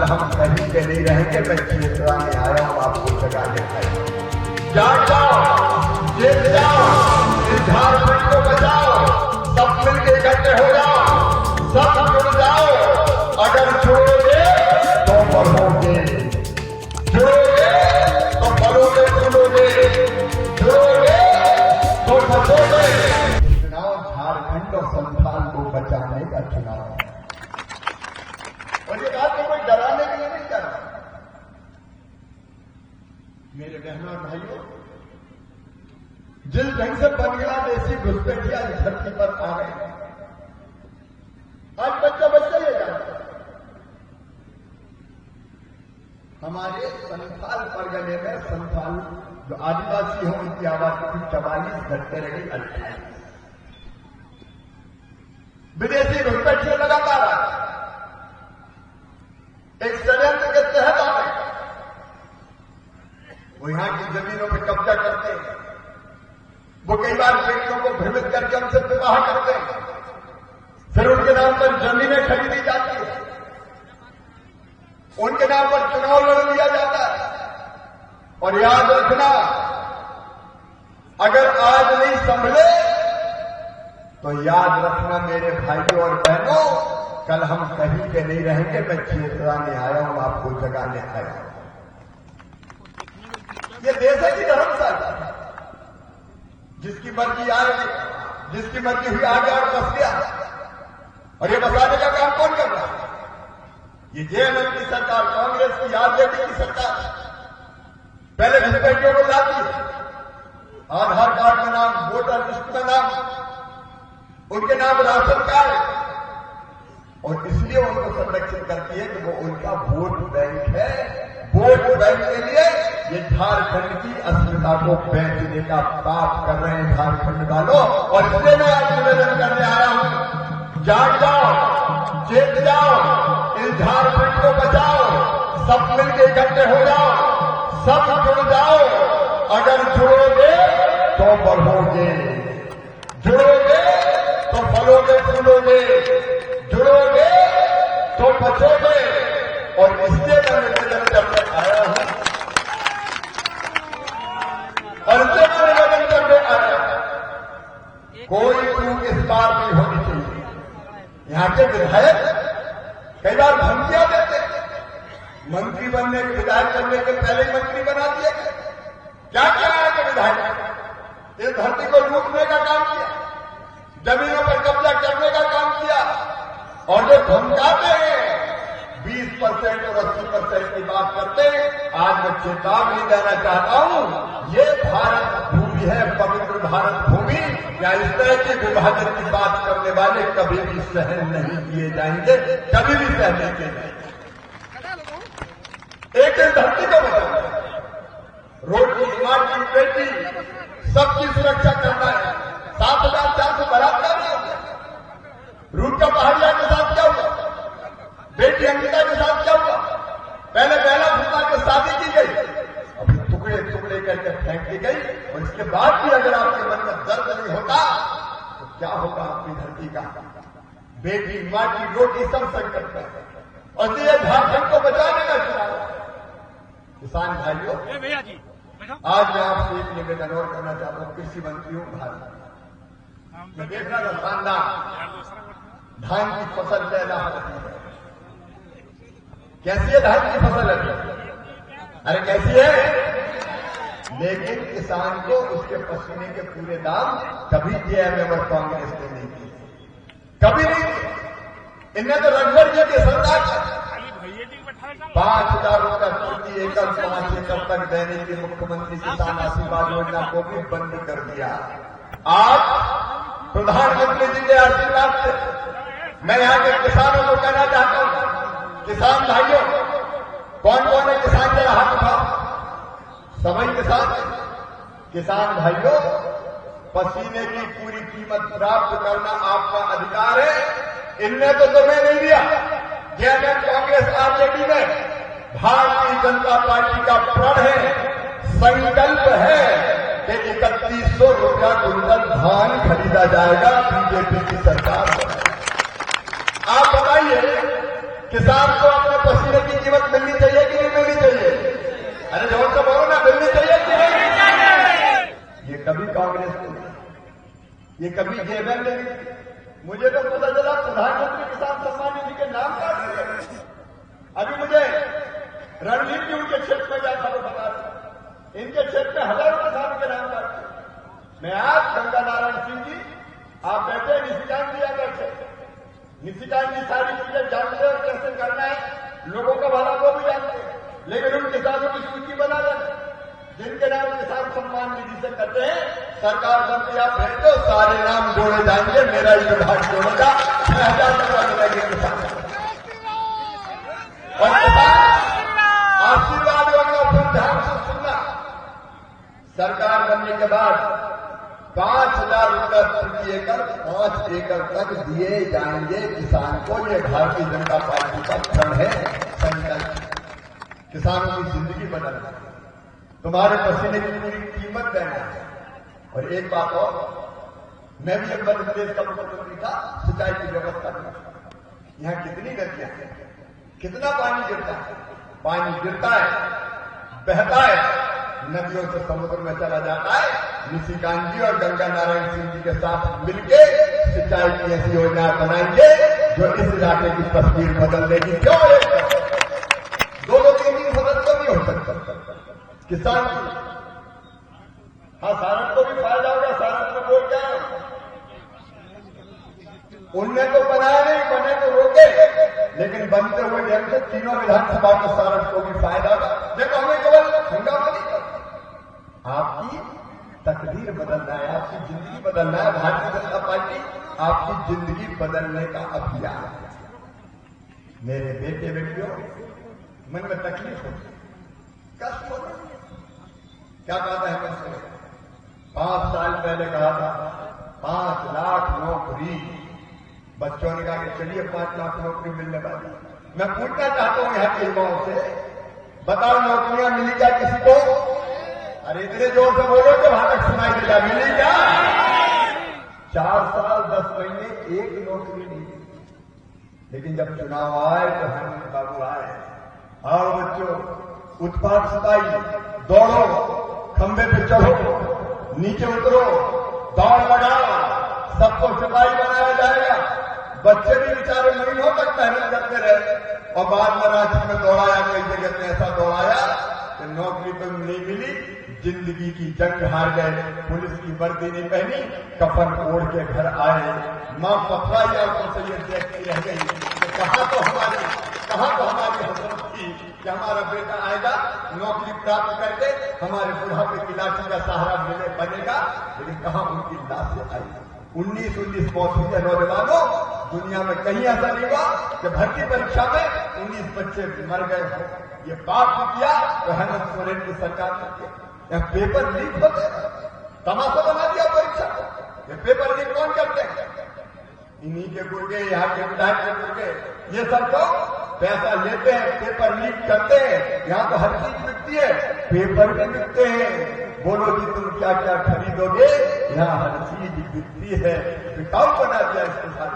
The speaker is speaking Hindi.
हम कहीं के नहीं रहेंगे। मैं चेताने आया हूँ आपको जगाने आया। जाग जाओ, जेल जाओ, इस झारखंड को बचाओ, सब मिलकर इकट्ठे हो जाओ, सब जुड़ जाओ। अगर जुड़ोगे तो बढ़ोगे, जुड़ोगे तो बढ़ोगे, जुड़ोगे, जुड़ोगे तो बचोगे। चुनाव झारखंड और संथाल को बचाने का चुनाव है और ये बात कोई डराने के लिए नहीं कर रहा। मेरे बहनों और भाइयों, जिस ढंग से बांग्लादेशी घुसपैठिया इस धरती पर आ गए, आज बच्चा बच्चा ये जानता है। हमारे संथाल परगने में संथाल जो आदिवासी हैं उनकी आबादी की 44 घटते रही 28। विदेशी घुसपैठिए लगातार आ रहे, एक षड्यंत्र के तहत आ रहे, वो यहां की जमीनों पर कब्जा करते हैं। वो कई बार बेटियों को भ्रमित करके उनसे विवाह करते हैं, फिर उनके नाम पर जमीनें खरीदी जाती है, उनके नाम पर चुनाव लड़ लिया जाता है। और याद रखना, अगर आज नहीं संभले तो याद रखना मेरे भाइयों और बहनों, कल हम कहीं के नहीं रहेंगे। मैं चेताने आया हूं, आपको जगाने आया हूं। ये देश है कि धर्मशाला, जिसकी मर्जी आ रही, जिसकी मर्जी हुई आ गया और बस गया। और ये बसाने का काम कौन कर रहा है? ये जेएमएम की सरकार, कांग्रेस की, आरजेडी की सरकार पहले घुसपैठियों को लाती है, आधार कार्ड का नाम, वोटर लिस्ट का नाम, उनके नाम राशन कार्ड, और इसलिए उनको संरक्षित करती है कि वो उनका वोट बैंक है। वोट बैंक के लिए ये झारखंड की अस्मिता को बेचने का पाप कर रहे हैं झारखंड वालों। और इसलिए मैं आज निवेदन करने आया हूं, जाग जाओ, चेत जाओ, इस झारखंड को बचाओ, सब मिलकर इकट्ठे हो जाओ, सब जुड़ जाओ। अगर जुड़ोगे तो बढ़ोगे, जुड़ोगे तो फलोगे, फूलोगे, जुड़ोगे तो बचोगे। और इसलिए मैं निवेदन करने आया हूं, और इसलिए मैं निवेदन करने आया हूं, कोई चूक इस बार नहीं होनी चाहिए। यहां के विधायक कई बार धमकियां देते, मंत्री बनने के, विधायक बनने के पहले ही मंत्री बना दिए गए। क्या किया है विधायक? इस धरती को लूटने का काम किया, जमीनों पर कब्जा करने का काम किया, और जो धमकाते हैं 20% और 80% की बात करते हैं। आज मैं चेतावनी देना चाहता हूं, ये भारत भूमि है, पवित्र भारत भूमि। या इस तरह के विभाजन की बात करने वाले कभी भी सहन नहीं किए जाएंगे, कभी भी सहन नहीं किए जाएंगे। एक धरती को बचाना, रोटी, माटी, बेटी, सबकी सुरक्षा करना है। 7,400 बलात्कार नहीं होता। रूट का पहाड़िया के साथ क्या हुआ? बेटी अंकिता के साथ क्या हुआ? पहले पहला फूफा के शादी की गई, अभी टुकड़े टुकड़े करके फेंक दी गई। और इसके बाद भी अगर आपके मन में दर्द नहीं होता तो क्या होगा आपकी धरती का? बेटी, माटी, रोटी सब संकट में। और ये झारखंड को बचाने का चुनाव है। किसान भाइयों, आज मैं आपसे एक निवेदन और करना चाहता हूं। कृषि मंत्री हूं भारत, मैं देख रहा था शानदार धान की फसल पैदा हो रही है। कैसी है धान की फसल अभी? अरे कैसी है? लेकिन किसान को उसके पसीने के पूरे दाम कभी जेएमएम और कांग्रेस ने नहीं दिए, कभी नहीं दिए। इनने तो रघुवर जी के सरकार 5,000 रुपया प्रति एकड़ 5 एकड़ तक देने की मुख्यमंत्री किसान आशीर्वाद योजना को भी बंद कर दिया। आज प्रधानमंत्री जी के आशीर्वाद से मैं यहां के किसानों को कहना चाहता हूं, किसान भाइयों, कौन कौन है किसान, जरा हाथ उठाओ। सभी किसान भाइयों, पसीने की पूरी कीमत प्राप्त करना आपका अधिकार है। इनने तो तुम्हें नहीं दिया। जेएमएम, कांग्रेस, आरजेडी में भारतीय जनता पार्टी का प्रण है, संकल्प है कि 3100 रुपया क्विंटल धान खरीदा जाएगा बीजेपी की सरकार में। आप बताइए, किसान को अपने पसीने की कीमत मिलनी चाहिए कि नहीं मिलनी चाहिए? अरे जोर से बोलो ना, मिलनी चाहिए कि नहीं? ये कभी कांग्रेस को, ये कभी जेएमएम ने, मुझे तो पता चला प्रधानमंत्री किसान सम्मान निधि के नाम काट दिए। अभी मुझे रणवीर जी उनके क्षेत्र में गया था, वो बता रहे इनके क्षेत्र में हजारों किसानों के नाम काट दिए। मैं आज गंगा नारायण सिंह जी, आप बैठे, निशिकांत जी आ बैठे, निशिकांत जी सारी चीजें जानते हैं कैसे करना है, लोगों का भला वो भी जानते हैं, लेकिन उन किसानों की सूची बना दें जिनके नाम किसान सम्मान निधि से करते हैं। सरकार बनती आप भेज दो, सारे नाम जोड़े जाएंगे, मेरा ही विभाग जोड़ेगा, 6,000 रुपया मिलेंगे किसान और किसान आशीर्वाद होगा। फिर ध्यान से सुनना, सरकार बनने के बाद 5,000 रुपये प्रति एकड़ 5 एकड़ तक दिए जाएंगे किसान को। ये भारतीय जनता पार्टी का प्रण है, संकल्प। किसानों की जिंदगी बदलना, तुम्हारे पसीने की पूरी कीमत देना है। और एक बात और, मैं भी मध्य प्रदेश का मुख्यमंत्री था, सिंचाई की व्यवस्था की। यहां कितनी नदियां हैं, कितना पानी गिरता है, पानी गिरता है, बहता है, नदियों से समुद्र में चला जाता है। निशिकांत जी और गंगा नारायण सिंह जी के साथ मिलके सिंचाई की ऐसी योजना बनाएंगे जो इस इलाके की तस्वीर बदल देगी। क्यों 2-3 फसल को नहीं हो सकता किसान की? हाँ, सारण को भी फायदा होगा, सारण में बोल क्या है, उनने तो बनाया नहीं, बने तो रोके, लेकिन बनते हुए ढंग से तीनों विधानसभा को सारण को भी फायदा होगा। देखो, हमें केवल हंगामा नहीं करना, आपकी तकदीर बदलना है, आपकी जिंदगी बदलना है। भारतीय जनता पार्टी आपकी जिंदगी बदलने का अभियान है। मेरे बेटे बेटियों, मन में तकलीफ होती, कष्ट होता, क्या कहता है मुझसे? 5 साल पहले कहा था 5 लाख नौकरी, बच्चों ने कहा कि चलिए 5 लाख नौकरी मिलने वाली। मैं पूछना चाहता हूं यहाँ के युवाओं से, बताओ नौकरियां मिली क्या किसी को? अरे इतने जोर से बोलो कि वहां तक सुनाई दे जा, मिली क्या? 4 साल 10 महीने एक नौकरी नहीं मिली, लेकिन जब चुनाव आए तो हेमंत बाबू आए, आओ बच्चों, उत्पाद सताई, दौड़ो, खंबे पे चढ़ो, नीचे उतरो, दौड़ लगाओ, सबको सिपाही बनाया जाएगा। बच्चे भी बेचारे महीनों तक मेहनत करते रहे और बाद में रांची में दौड़ाया, कई जगह पे ऐसा दौड़ाया कि नौकरी तो नहीं मिली, जिंदगी की जंग हार गए, पुलिस की वर्दी नहीं पहनी, कफन ओढ़ के घर आए, मां पथराई आंखों से ये देखती रह गई कि कहां तो हमारी हसरत थी कि हमारा बेटा आएगा, नौकरी प्राप्त करके हमारे बुढ़ापे की लाठी का सहारा बनेगा, लेकिन कहां उनकी लाशें आई। 19 पहुंची के नौजवानों, दुनिया में कहीं ऐसा नहीं हुआ कि भर्ती परीक्षा में 19 बच्चे मर गए। ये बात किया तो हेमंत सोरेन की सरकार ने किया। यह पेपर लीक होते, तमाशा बना दिया परीक्षा को। ये पेपर लीक कौन करते हैं? इन्हीं के गुर्गे, यहाँ के विधायक के गुर्गे, ये सब तो पैसा लेते हैं, पेपर लीक करते हैं। यहाँ तो हर चीज बिकती है, पेपर भी बिकते हैं। बोलो जी तुम क्या क्या खरीदोगे, यहाँ हर चीज बिकती है, बिकाऊ बना दिया इसके साथ।